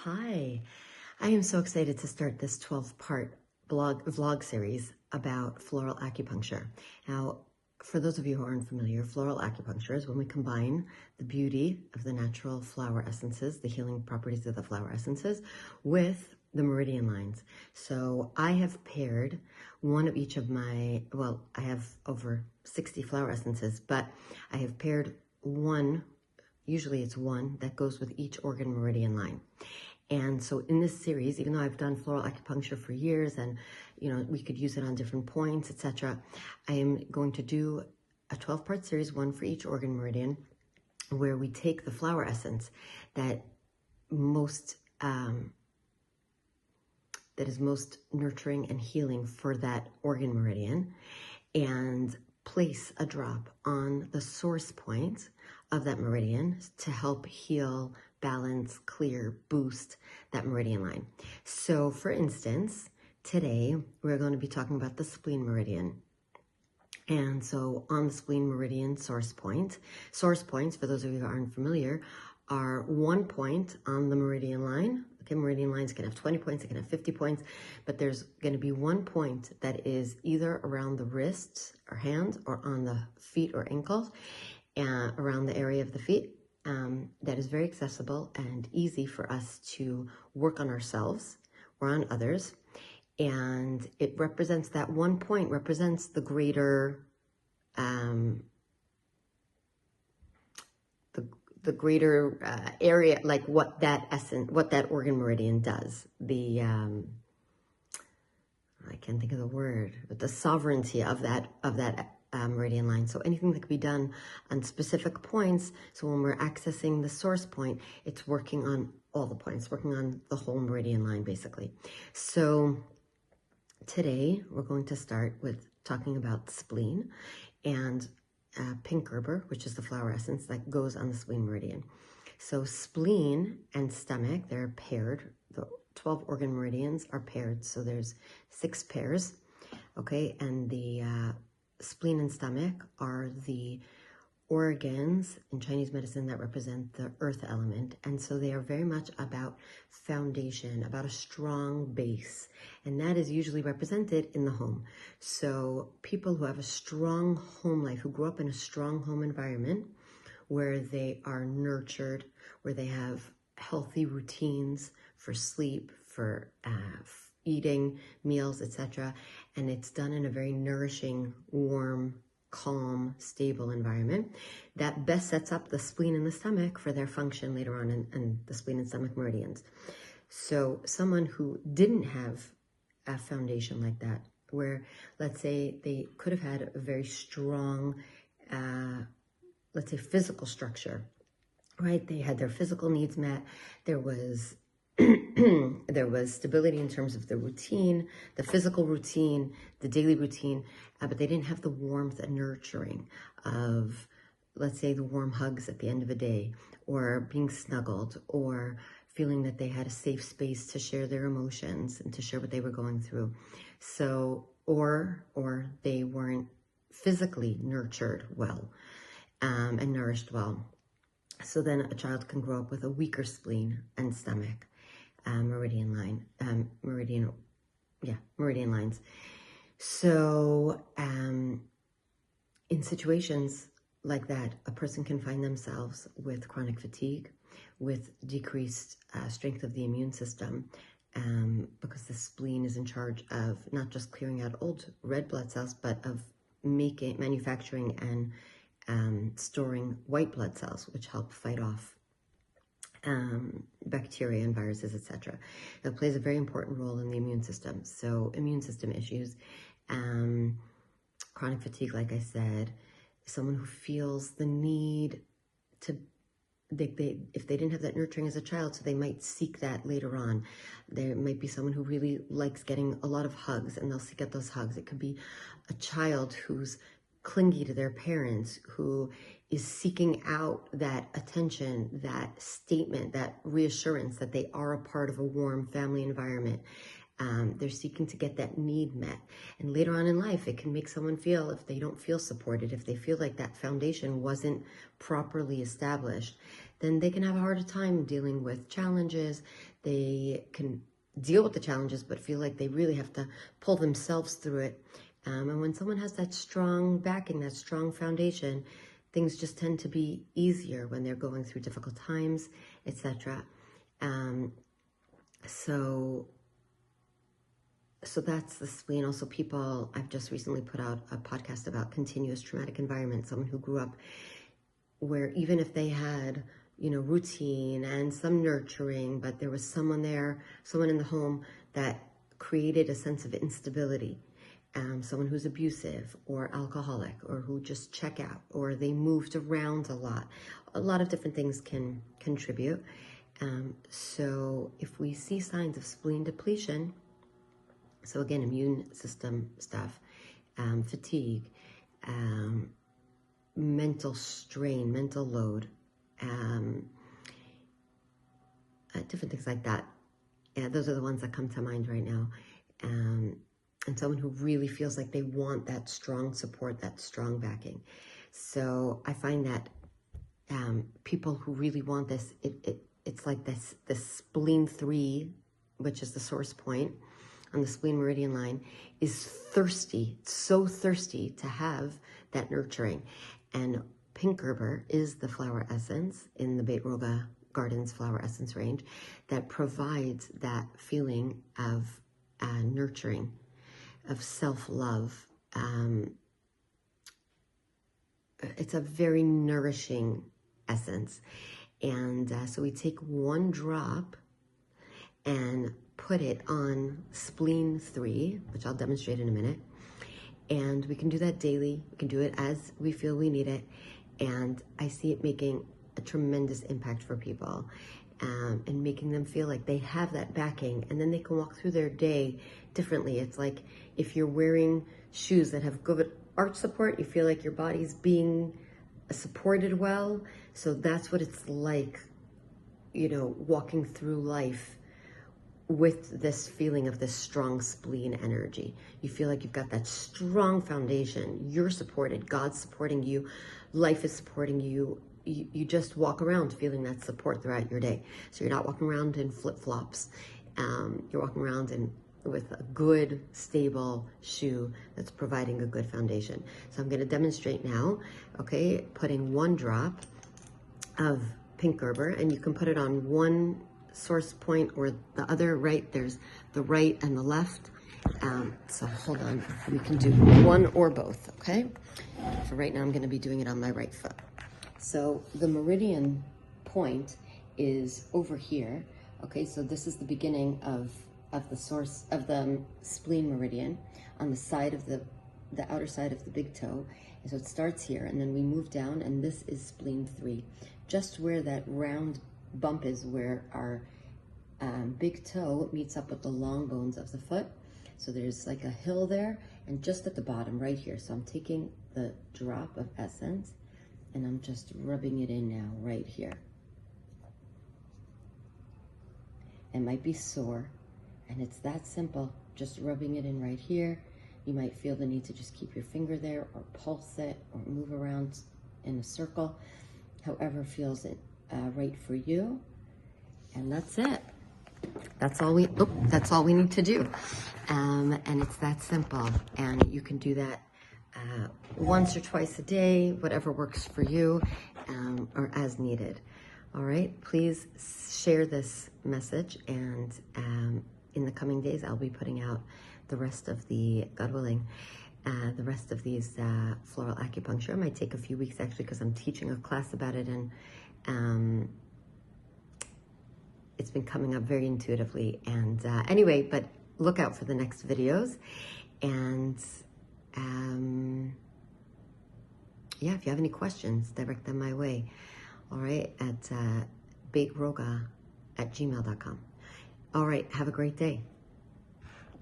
Hi, I am so excited to start this 12-part vlog series about floral acupuncture. Now, for those of you who aren't familiar, floral acupuncture is when we combine the beauty of the natural flower essences, the healing properties of the flower essences, with the meridian lines. So I have paired one of each of my, well, I have over 60 flower essences, but I have paired one, usually it's one, that goes with each organ meridian line. And so in this series, even though I've done floral acupuncture for years and, we could use it on different points, etc., I am going to do a 12-part series, one for each organ meridian, where we take the flower essence that is most nurturing and healing for that organ meridian and place a drop on the source point of that meridian to help heal, balance, clear, boost that meridian line. So for instance, today we're going to be talking about the spleen meridian. And so on the spleen meridian source points, for those of you who aren't familiar, are 1 point on the meridian line. Okay, meridian lines can have 20 points, they can have 50 points, but there's going to be 1 point that is either around the wrists or hands or on the feet or ankles, around the area of the feet. That is very accessible and easy for us to work on ourselves or on others. And it represents, that 1 point represents the greater, the greater area, like what that organ meridian does. I can't think of the word, but the sovereignty of that meridian line. So anything that can be done on specific points. So when we're accessing the source point, it's working on all the points, working on the whole meridian line, basically. So today we're going to start with talking about spleen and Pink Gerber, which is the flower essence that goes on the spleen meridian. So spleen and stomach, they're paired. The 12 organ meridians are paired. So there's 6 pairs, okay? And the spleen and stomach are the organs in Chinese medicine that represent the earth element. And so they are very much about foundation, about a strong base. And that is usually represented in the home. So people who have a strong home life, who grew up in a strong home environment where they are nurtured, where they have healthy routines for sleep, for eating meals, etc. And it's done in a very nourishing, warm, calm, stable environment, that best sets up the spleen and the stomach for their function later on in the spleen and stomach meridians. So someone who didn't have a foundation like that, where let's say they could have had a very strong, let's say physical structure, right? They had their physical needs met. There was there was stability in terms of the routine, the physical routine, the daily routine, but they didn't have the warmth and nurturing of, let's say, the warm hugs at the end of a day, or being snuggled, or feeling that they had a safe space to share their emotions and to share what they were going through. So, or they weren't physically nurtured well and nourished well. So then a child can grow up with a weaker spleen and stomach. Meridian lines. So in situations like that, a person can find themselves with chronic fatigue, with decreased strength of the immune system, because the spleen is in charge of not just clearing out old red blood cells, but of manufacturing and storing white blood cells, which help fight off bacteria and viruses, etc. That plays a very important role in the immune system. So immune system issues, chronic fatigue, like I said, someone who feels the need to, if they didn't have that nurturing as a child, so they might seek that later on. There might be someone who really likes getting a lot of hugs, and they'll seek out those hugs. It could be a child who's clingy to their parents, who is seeking out that attention, that statement, that reassurance that they are a part of a warm family environment. They're seeking to get that need met. And later on in life, it can make someone feel, if they don't feel supported, if they feel like that foundation wasn't properly established, then they can have a harder time dealing with challenges. They can deal with the challenges, but feel like they really have to pull themselves through it. And when someone has that strong backing, that strong foundation, things just tend to be easier when they're going through difficult times, etc. So that's the spleen. Also, people, I've just recently put out a podcast about continuous traumatic environment, someone who grew up where even if they had, routine and some nurturing, but there was someone there, someone in the home that created a sense of instability. Someone who's abusive or alcoholic or who just check out or they moved around a lot. A lot of different things can contribute. So if we see signs of spleen depletion, so again, immune system stuff, fatigue, mental strain, mental load, different things like that. Yeah, those are the ones that come to mind right now. And someone who really feels like they want that strong support, that strong backing. So I find that people who really want this, it's like this spleen 3, which is the source point on the spleen meridian line, is thirsty, so thirsty to have that nurturing. And Pink Gerber is the flower essence in the EoaW Gardens flower essence range that provides that feeling of nurturing, of self-love. It's a very nourishing essence. And so we take one drop and put it on spleen 3, which I'll demonstrate in a minute. And we can do that daily. We can do it as we feel we need it. And I see it making a tremendous impact for people, and making them feel like they have that backing, and then they can walk through their day differently. It's like if you're wearing shoes that have good arch support, you feel like your body's being supported well. So that's what it's like, walking through life with this feeling of this strong spleen energy. You feel like you've got that strong foundation. You're supported. God's supporting you. Life is supporting you. You just walk around feeling that support throughout your day. So you're not walking around in flip-flops. You're walking around with a good, stable shoe that's providing a good foundation. So I'm going to demonstrate now, okay, putting one drop of Pink Gerber, and you can put it on one source point or the other, right? There's the right and the left. So hold on, we can do one or both, okay? For right now, I'm going to be doing it on my right foot. So the meridian point is over here, okay? So this is the beginning of the source of the spleen meridian on the side of the outer side of the big toe. And so it starts here, and then we move down, and this is spleen 3. Just where that round bump is where our big toe meets up with the long bones of the foot. So there's like a hill there, and just at the bottom right here. So I'm taking the drop of essence and I'm just rubbing it in now right here. It might be sore, and it's that simple, just rubbing it in right here. You might feel the need to just keep your finger there or pulse it or move around in a circle, however feels it right for you. And that's it. That's all we need to do. And it's that simple. And you can do that once or twice a day, whatever works for you, or as needed. All right, please share this message, and in the coming days, I'll be putting out the rest of the, God willing, the rest of these floral acupuncture. It might take a few weeks actually, because I'm teaching a class about it, and it's been coming up very intuitively. And anyway, but look out for the next videos. And yeah, if you have any questions, direct them my way. All right, at EoaW@gmail.com. All right, have a great day.